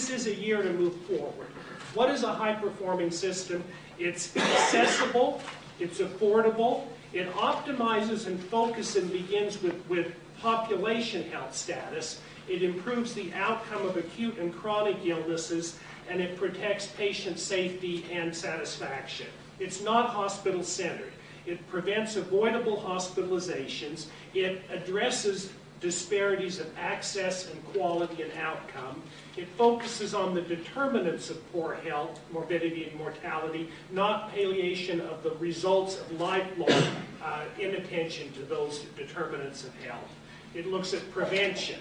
this is a year to move forward. What is a high-performing system? It's accessible, it's affordable, it optimizes and focuses and begins with population health status. It improves the outcome of acute and chronic illnesses, and it protects patient safety and satisfaction. It's not hospital-centered. It prevents avoidable hospitalizations. It addresses disparities of access and quality and outcome. It focuses on the determinants of poor health, morbidity and mortality, not palliation of the results of lifelong inattention to those determinants of health. It looks at prevention,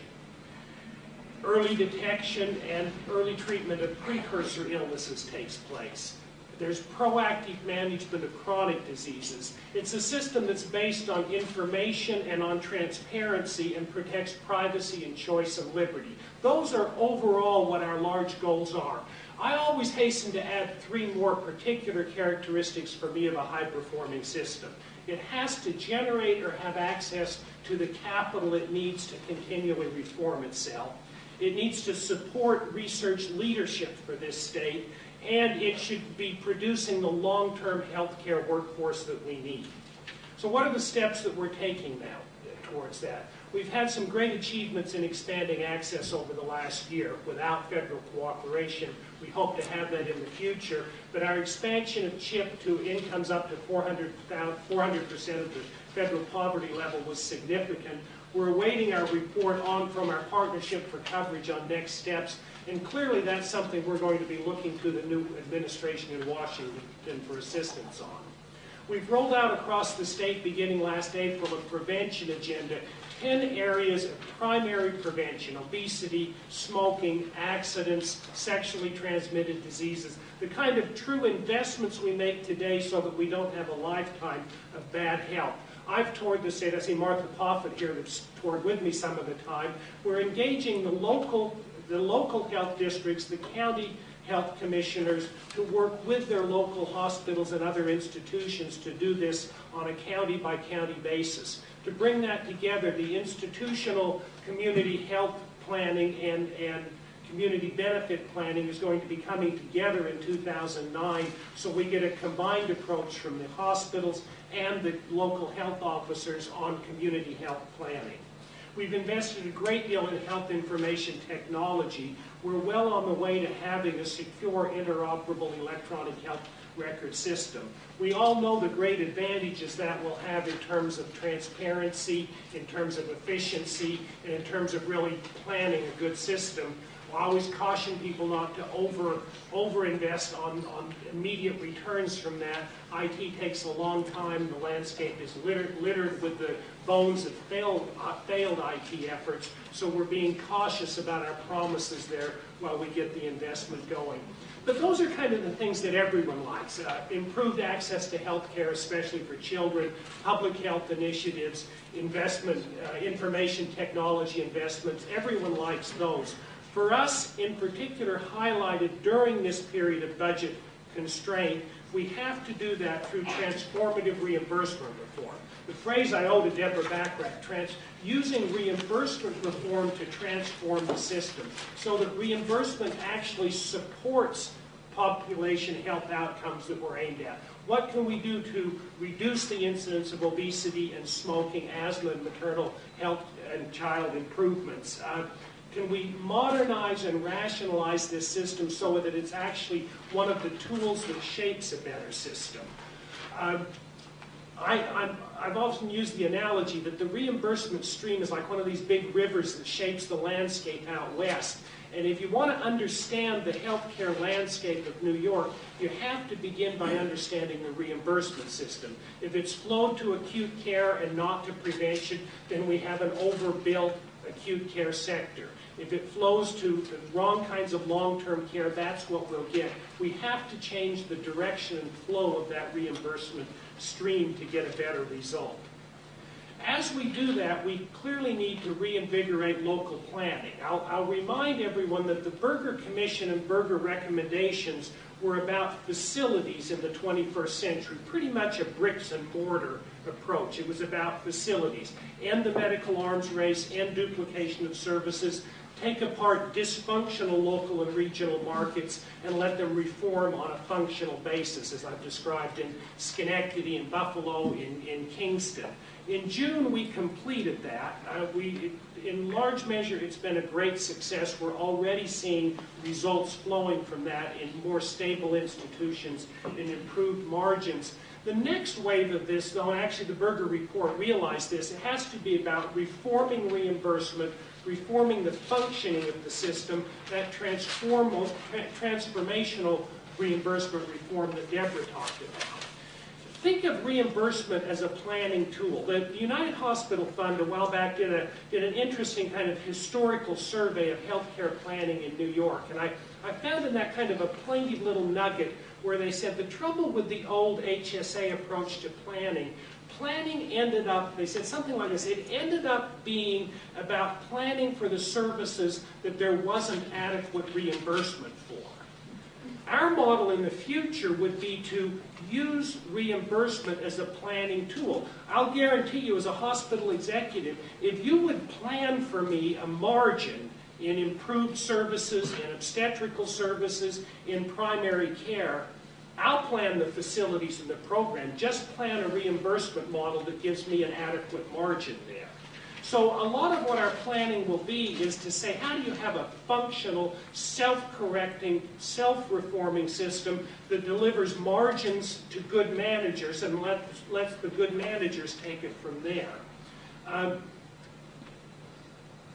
early detection and early treatment of precursor illnesses takes place. There's proactive management of chronic diseases. It's a system that's based on information and on transparency and protects privacy and choice and liberty. Those are overall what our large goals are. I always hasten to add 3 more particular characteristics for me of a high-performing system. It has to generate or have access to the capital it needs to continually reform itself. It needs to support research leadership for this state, and it should be producing the long-term healthcare workforce that we need. So what are the steps that we're taking now towards that? We've had some great achievements in expanding access over the last year without federal cooperation. We hope to have that in the future, but our expansion of CHIP to incomes up to 400% of the federal poverty level was significant. We're awaiting our report from our Partnership for Coverage on next steps, and clearly that's something we're going to be looking to the new administration in Washington for assistance on. We've rolled out across the state, beginning last April, a prevention agenda, 10 areas of primary prevention: obesity, smoking, accidents, sexually transmitted diseases, the kind of true investments we make today so that we don't have a lifetime of bad health. I've toured the state. I see Martha Poffett here that's toured with me some of the time. We're engaging the local health districts, the county health commissioners, to work with their local hospitals and other institutions to do this on a county-by-county basis. To bring that together, the institutional community health planning and community benefit planning is going to be coming together in 2009, so we get a combined approach from the hospitals and the local health officers on community health planning. We've invested a great deal in health information technology. We're well on the way to having a secure, interoperable electronic health record system. We all know the great advantages that will have in terms of transparency, in terms of efficiency, and in terms of really planning a good system. I always caution people not to over-invest on immediate returns from that. IT takes a long time. The landscape is littered with the bones of failed IT efforts, so we're being cautious about our promises there while we get the investment going. But those are kind of the things that everyone likes. Improved access to health care, especially for children, public health initiatives, investment, information technology investments. Everyone likes those. For us, in particular, highlighted during this period of budget constraint, we have to do that through transformative reimbursement reform. The phrase I owe to Deborah Backrack, using reimbursement reform to transform the system so that reimbursement actually supports population health outcomes that we're aimed at. What can we do to reduce the incidence of obesity and smoking, asthma, and maternal health and child improvements? Can we modernize and rationalize this system so that it's actually one of the tools that shapes a better system? I've often used the analogy that the reimbursement stream is like one of these big rivers that shapes the landscape out west. And if you want to understand the healthcare landscape of New York, you have to begin by understanding the reimbursement system. If it's flowed to acute care and not to prevention, then we have an overbuilt acute care sector. If it flows to the wrong kinds of long-term care, that's what we'll get. We have to change the direction and flow of that reimbursement stream to get a better result. As we do that, we clearly need to reinvigorate local planning. I'll remind everyone that the Berger Commission and Berger recommendations were about facilities in the 21st century, pretty much a bricks and mortar approach. It was about facilities, end the medical arms race, end duplication of services, take apart dysfunctional local and regional markets and let them reform on a functional basis, as I've described in Schenectady, in Buffalo, in Kingston. In June, we completed that. In large measure, it's been a great success. We're already seeing results flowing from that in more stable institutions and improved margins. The next wave of this, though, and actually the Berger report realized this, it has to be about reforming reimbursement, reforming the functioning of the system, that transformational reimbursement reform that Deborah talked about. Think of reimbursement as a planning tool. The United Hospital Fund a while back did an interesting kind of historical survey of healthcare planning in New York. And I found in that kind of a plaintive little nugget where they said the trouble with the old HSA approach to planning ended up, they said something like this, it ended up being about planning for the services that there wasn't adequate reimbursement for. Our model in the future would be to use reimbursement as a planning tool. I'll guarantee you as a hospital executive, if you would plan for me a margin in improved services, in obstetrical services, in primary care, I'll plan the facilities and the program. Just plan a reimbursement model that gives me an adequate margin there. So a lot of what our planning will be is to say, how do you have a functional, self-correcting, self-reforming system that delivers margins to good managers and lets the good managers take it from there?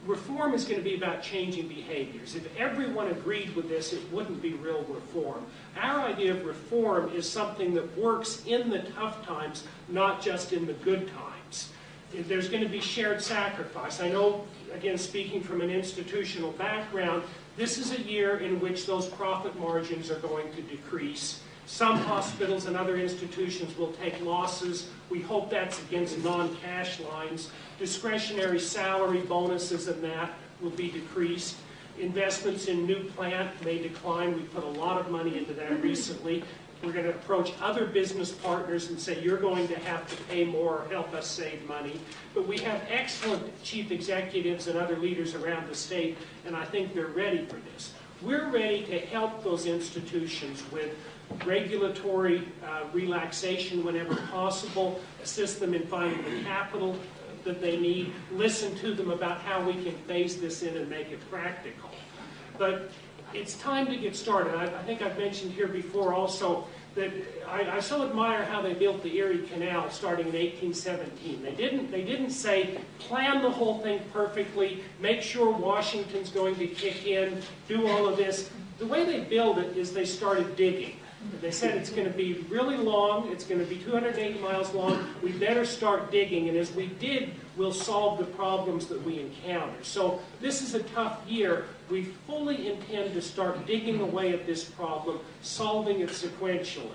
Reform is going to be about changing behaviors. If everyone agreed with this, it wouldn't be real reform. Our idea of reform is something that works in the tough times, not just in the good times. There's going to be shared sacrifice. I know, again, speaking from an institutional background, this is a year in which those profit margins are going to decrease. Some hospitals and other institutions will take losses. We hope that's against non-cash lines. Discretionary salary bonuses and that will be decreased. Investments in new plant may decline. We put a lot of money into that recently. We're going to approach other business partners and say, you're going to have to pay more or help us save money. But we have excellent chief executives and other leaders around the state, and I think they're ready for this. We're ready to help those institutions with regulatory relaxation whenever possible, assist them in finding the capital that they need, listen to them about how we can phase this in and make it practical. But it's time to get started. I think I've mentioned here before also that I so admire how they built the Erie Canal starting in 1817. They didn't say, plan the whole thing perfectly, make sure Washington's going to kick in, do all of this. The way they build it is they started digging. They said it's going to be really long, it's going to be 280 miles long, we better start digging, and as we dig, we'll solve the problems that we encounter. So this is a tough year. We fully intend to start digging away at this problem, solving it sequentially.